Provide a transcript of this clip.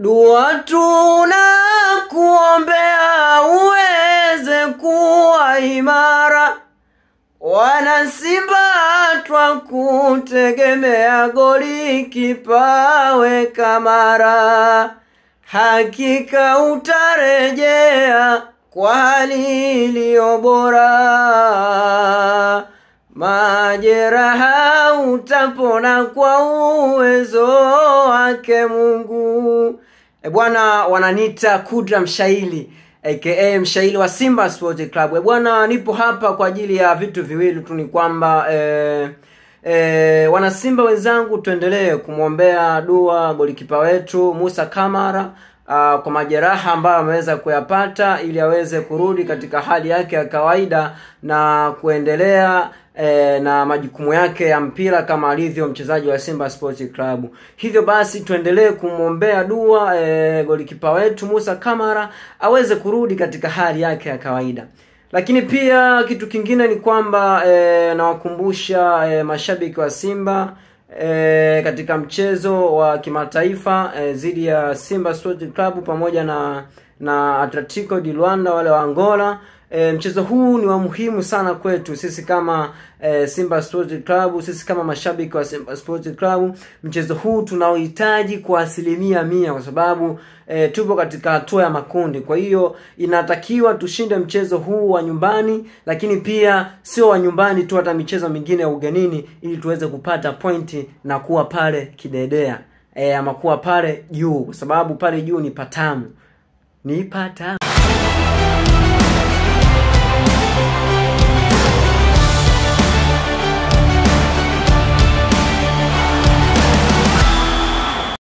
Dua tunakuombea uweze kuwa imara. Wana Simba twakutegemea, golikipa we Kamara. Hakika utarejea kwa hali iliyo bora. Majeraha utapona kwa uwezo wake Mungu. Bwana, wananiita Kudra Mshaili aka Mshaili wa Simba Sports Club. Bwana, nipo hapa kwa ajili ya vitu viwili tu, ni kwamba wana Simba wenzangu, tuendelee kumwombea dua golikipa wetu Musa Kamara kwa majeraha ambayo ameweza kuyapata, ili aweze kurudi katika hali yake ya kawaida na kuendelea na majukumu yake ya mpira kama alivyo mchezaji wa Simba Sports Club. Hivyo basi tuendelee kumwombea dua golikipa wetu Musa Kamara aweze kurudi katika hali yake ya kawaida. Lakini pia kitu kingine ni kwamba nawakumbusha mashabiki wa Simba katika mchezo wa kimataifa dhidi ya Simba Sports Club pamoja na Atletico di Luanda wale wa Angola. Mchezo huu ni wa muhimu sana kwetu sisi kama Simba Sports Club, sisi kama mashabiki wa Simba Sports Club. Mchezo huu tunauhitaji kwa 100% kwa sababu tupo katika hatua ya makundi. Kwa hiyo inatakiwa tushinde mchezo huu wa nyumbani, lakini pia sio wa nyumbani tu, hata michezo mingine ya ugenini, ili tuweze kupata pointi na kuwa pale kidedea ama kuwa pale juu, kwa sababu pale juu ni patamu.